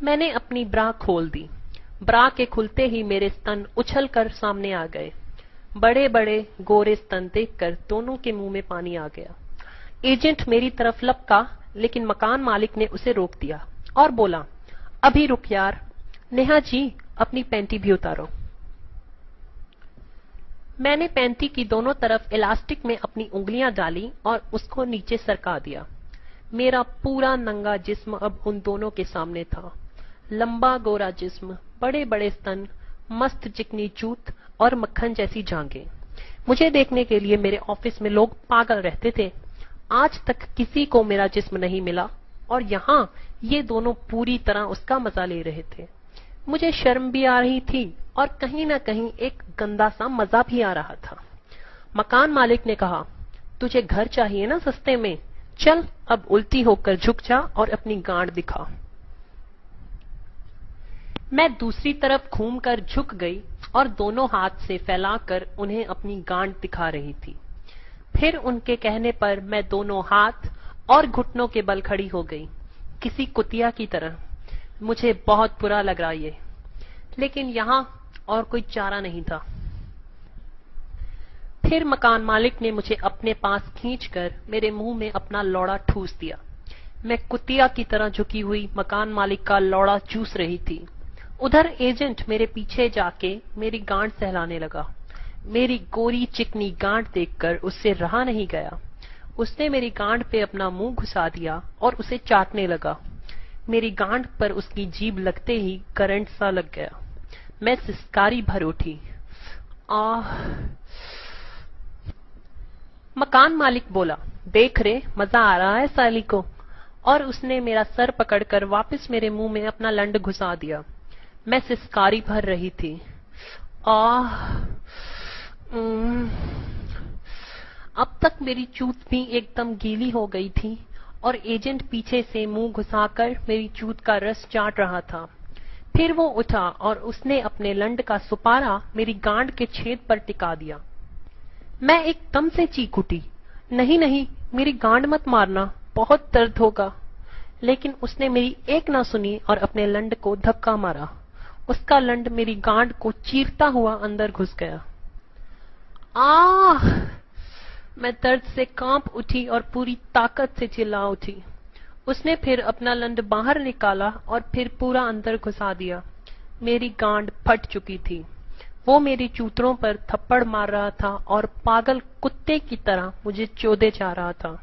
मैंने अपनी ब्रा खोल दी। ब्रा के खुलते ही मेरे स्तन उछलकर सामने आ गए। बड़े बड़े गोरे स्तन देखकर दोनों के मुंह में पानी आ गया। एजेंट मेरी तरफ लपका, लेकिन मकान मालिक ने उसे रोक दिया और बोला, अभी रुक यार, नेहा जी अपनी पैंटी भी उतारो। मैंने पैंटी की दोनों तरफ इलास्टिक में अपनी उंगलियां डाली और उसको नीचे सरका दिया। मेरा पूरा नंगा जिस्म अब उन दोनों के सामने था। लंबा गोरा जिस्म, बड़े बड़े स्तन, मस्त चिकनी चूत और मक्खन जैसी जांघें। मुझे देखने के लिए मेरे ऑफिस में लोग पागल रहते थे। आज तक किसी को मेरा जिस्म नहीं मिला और यहाँ ये दोनों पूरी तरह उसका मजा ले रहे थे। मुझे शर्म भी आ रही थी और कहीं न कहीं एक गंदा सा मजा भी आ रहा था। मकान मालिक ने कहा, तुझे घर चाहिए ना सस्ते में, चल अब उल्टी होकर झुक जा और अपनी गांड दिखा। मैं दूसरी तरफ घूमकर झुक गई और दोनों हाथ से फैलाकर उन्हें अपनी गांड दिखा रही थी। फिर उनके कहने पर मैं दोनों हाथ और घुटनों के बल खड़ी हो गई, किसी कुतिया की तरह। मुझे बहुत बुरा लग रहा ये, लेकिन यहाँ और कोई चारा नहीं था। फिर मकान मालिक ने मुझे अपने पास खींचकर मेरे मुंह में अपना लौड़ा ठूस दिया। मैं कुतिया की तरह झुकी हुई मकान मालिक का लौड़ा चूस रही थी। उधर एजेंट मेरे पीछे जाके मेरी गांड सहलाने लगा। मेरी गोरी चिकनी गांड देखकर उससे रहा नहीं गया। उसने मेरी गांड पे अपना मुंह घुसा दिया और उसे चाटने लगा। मेरी गांड पर उसकी जीभ लगते ही करंट सा लग गया। मैं सिसकारी भर उठी। आह! मकान मालिक बोला, देख रे, मजा आ रहा है साली को, और उसने मेरा सर पकड़कर वापस मेरे मुंह में अपना लंड घुसा दिया। मैं सिसकारी भर रही थी। आह! अब तक मेरी चूत भी एकदम गीली हो गई थी और एजेंट पीछे से मुंह घुसाकर मेरी चूत का रस चाट रहा था। फिर वो उठा और उसने अपने लंड का सुपारा मेरी गांड के छेद पर टिका दिया। मैं एकदम से चीख उठी, नहीं नहीं, मेरी गांड मत मारना, बहुत दर्द होगा। लेकिन उसने मेरी एक ना सुनी और अपने लंड को धक्का मारा। उसका लंड मेरी गांड को चीरता हुआ अंदर घुस गया। आह! मैं दर्द से कांप उठी और पूरी ताकत से चिल्ला उठी। उसने फिर अपना लंड बाहर निकाला और फिर पूरा अंदर घुसा दिया। मेरी गांड फट चुकी थी। वो मेरी चूतरों पर थप्पड़ मार रहा था और पागल कुत्ते की तरह मुझे चोदे जा रहा था।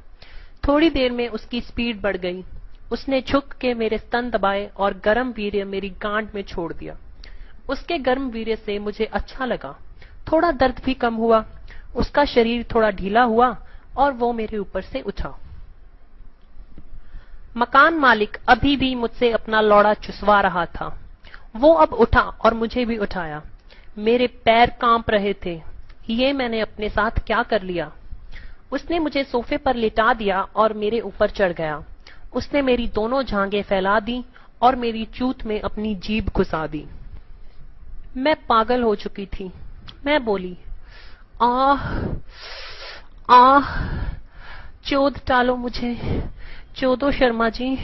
थोड़ी देर में उसकी स्पीड बढ़ गई। उसने झुक के मेरे स्तन दबाए और गर्म वीर्य मेरी गांड में छोड़ दिया। उसके गर्म वीर्य से मुझे अच्छा लगा। थोड़ा दर्द भी कम हुआ। उसका शरीर थोड़ा ढीला हुआ और वो मेरे ऊपर से उठा। मकान मालिक अभी भी मुझसे अपना लौड़ा चुसवा रहा था। वो अब उठा और मुझे भी उठाया। मेरे पैर कांप रहे थे। ये मैंने अपने साथ क्या कर लिया? उसने मुझे सोफे पर लिटा दिया और मेरे ऊपर चढ़ गया। उसने मेरी दोनों जांघें फैला दी और मेरी चूत में अपनी जीभ घुसा दी। मैं पागल हो चुकी थी। मैं बोली, आह! आह! चोद डालो मुझे, चोदो शर्मा जी।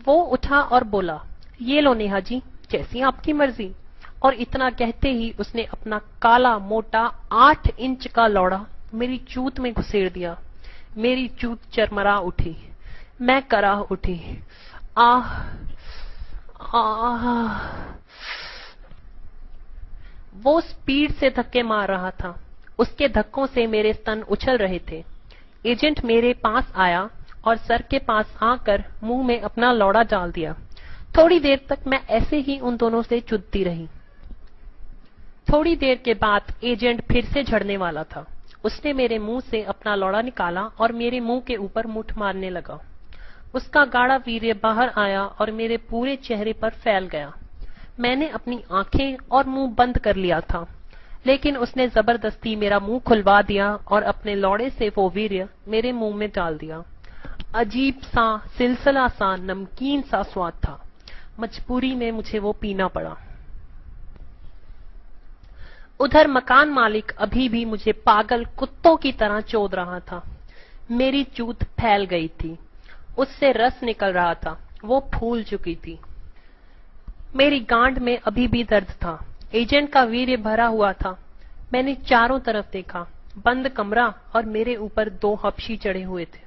वो उठा और बोला, ये लो नेहा जी, जैसी आपकी मर्जी। और इतना कहते ही उसने अपना काला मोटा 8 इंच का लौड़ा मेरी चूत में घुसेड़ दिया। मेरी चूत चरमरा उठी। मैं कराह उठी। आह! आह! वो स्पीड से धक्के मार रहा था। उसके धक्कों से मेरे स्तन उछल रहे थे। एजेंट मेरे पास आया और सर के पास आकर मुंह में अपना लौड़ा डाल दिया। थोड़ी देर तक मैं ऐसे ही उन दोनों से चुदती रही। थोड़ी देर के बाद एजेंट फिर से झड़ने वाला था। उसने मेरे मुंह से अपना लौड़ा निकाला और मेरे मुंह के ऊपर मुठ मारने लगा। उसका गाढ़ा वीर्य बाहर आया और मेरे पूरे चेहरे पर फैल गया। मैंने अपनी आंखें और मुंह बंद कर लिया था, लेकिन उसने जबरदस्ती मेरा मुंह खुलवा दिया और अपने लौड़े से वो वीर्य मेरे मुंह में डाल दिया। अजीब सा, सिलसिला सा, नमकीन सा स्वाद था। मजबूरी में मुझे वो पीना पड़ा। उधर मकान मालिक अभी भी मुझे पागल कुत्तों की तरह चोद रहा था। मेरी चूत फैल गई थी। उससे रस निकल रहा था। वो फूल चुकी थी। मेरी गांड में अभी भी दर्द था। एजेंट का वीर्य भरा हुआ था। मैंने चारों तरफ देखा, बंद कमरा और मेरे ऊपर 2 हबशी चढ़े हुए थे।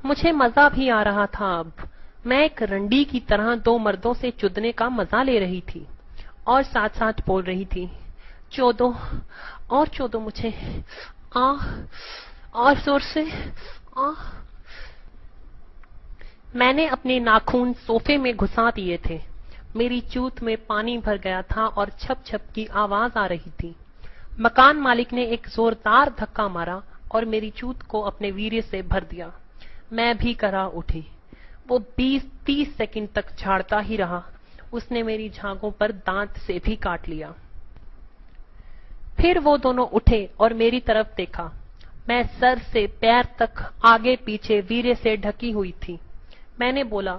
मुझे मजा भी आ रहा था। अब मैं एक रंडी की तरह 2 मर्दों से चुदने का मजा ले रही थी और साथ साथ बोल रही थी, चोदो और चोदो मुझे, आ और जोर से आ। मैंने अपने नाखून सोफे में घुसा दिए थे। मेरी चूत में पानी भर गया था और छप छप की आवाज आ रही थी। मकान मालिक ने एक जोरदार धक्का मारा और मेरी चूत को अपने वीर्य से भर दिया। मैं भी करा उठी। वो 20-30 सेकंड तक झाड़ता ही रहा। उसने मेरी झांगों पर दांत से भी काट लिया। फिर वो दोनों उठे और मेरी तरफ देखा। मैं सर से पैर तक आगे पीछे वीर्य से ढकी हुई थी। मैंने बोला,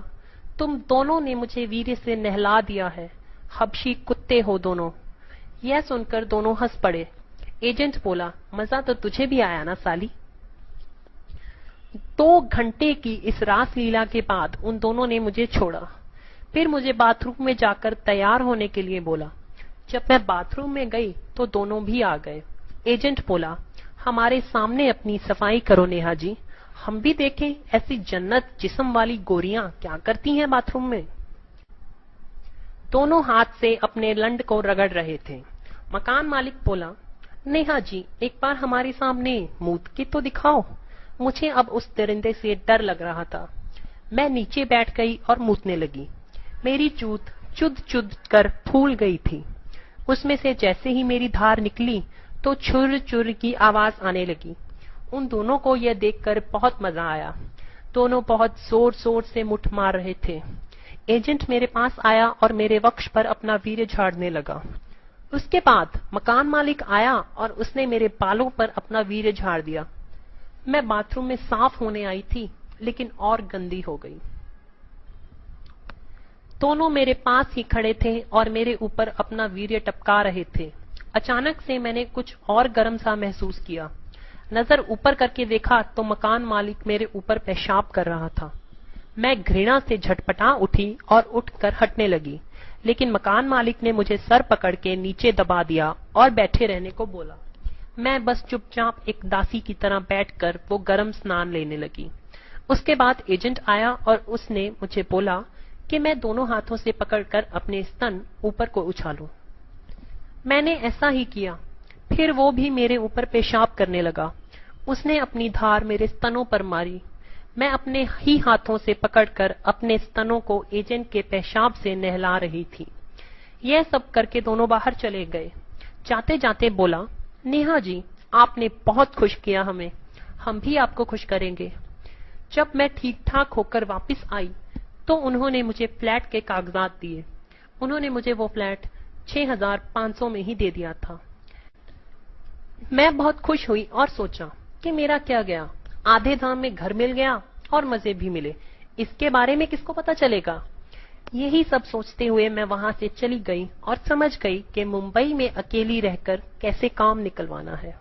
तुम दोनों ने मुझे वीर्य से नहला दिया है, हबशी कुत्ते हो दोनों। यह सुनकर दोनों हंस पड़े। एजेंट बोला, मजा तो तुझे भी आया ना साली। 2 घंटे की इस रासलीला के बाद उन दोनों ने मुझे छोड़ा। फिर मुझे बाथरूम में जाकर तैयार होने के लिए बोला। जब मैं बाथरूम में गई तो दोनों भी आ गए। एजेंट बोला, हमारे सामने अपनी सफाई करो नेहा जी, हम भी देखें ऐसी जन्नत जिस्म वाली गोरियां क्या करती हैं बाथरूम में। दोनों हाथ से अपने लंड को रगड़ रहे थे। मकान मालिक बोला, नेहा जी एक बार हमारे सामने मूत के तो दिखाओ। मुझे अब उस दरिंदे से डर लग रहा था। मैं नीचे बैठ गई और मूतने लगी। मेरी चूत चुद चुद कर फूल गई थी। उसमें से जैसे ही मेरी धार निकली तो छुर छुर की आवाज आने लगी। उन दोनों को यह देखकर बहुत मजा आया। दोनों बहुत जोर जोर से मुठ मार रहे थे। एजेंट मेरे पास आया और मेरे वक्ष पर अपना वीर्य झाड़ने लगा। उसके बाद मकान मालिक आया और उसने मेरे बालों पर अपना वीर्य झाड़ दिया। मैं बाथरूम में साफ होने आई थी, लेकिन और गंदी हो गई। दोनों मेरे पास ही खड़े थे और मेरे ऊपर अपना वीर्य टपका रहे थे। अचानक से मैंने कुछ और गर्म सा महसूस किया। नजर ऊपर करके देखा तो मकान मालिक मेरे ऊपर पेशाब कर रहा था। मैं घृणा से झटपटा उठी और उठकर हटने लगी, लेकिन मकान मालिक ने मुझे सर पकड़ के नीचे दबा दिया और बैठे रहने को बोला। मैं बस चुपचाप एक दासी की तरह बैठकर वो गर्म स्नान लेने लगी। उसके बाद एजेंट आया और उसने मुझे बोला कि मैं दोनों हाथों से पकड़कर अपने स्तन ऊपर को उछालूं। मैंने ऐसा ही किया। फिर वो भी मेरे ऊपर पेशाब करने लगा। उसने अपनी धार मेरे स्तनों पर मारी। मैं अपने ही हाथों से पकड़कर अपने स्तनों को एजेंट के पेशाब से नहला रही थी। यह सब करके दोनों बाहर चले गए। जाते जाते बोला, नेहा जी आपने बहुत खुश किया हमें, हम भी आपको खुश करेंगे। जब मैं ठीक ठाक होकर वापस आई तो उन्होंने मुझे फ्लैट के कागजात दिए। उन्होंने मुझे वो फ्लैट 6500 में ही दे दिया था। मैं बहुत खुश हुई और सोचा कि मेरा क्या गया, आधे दाम में घर मिल गया और मजे भी मिले, इसके बारे में किसको पता चलेगा। यही सब सोचते हुए मैं वहां से चली गई और समझ गई कि मुंबई में अकेली रहकर कैसे काम निकलवाना है।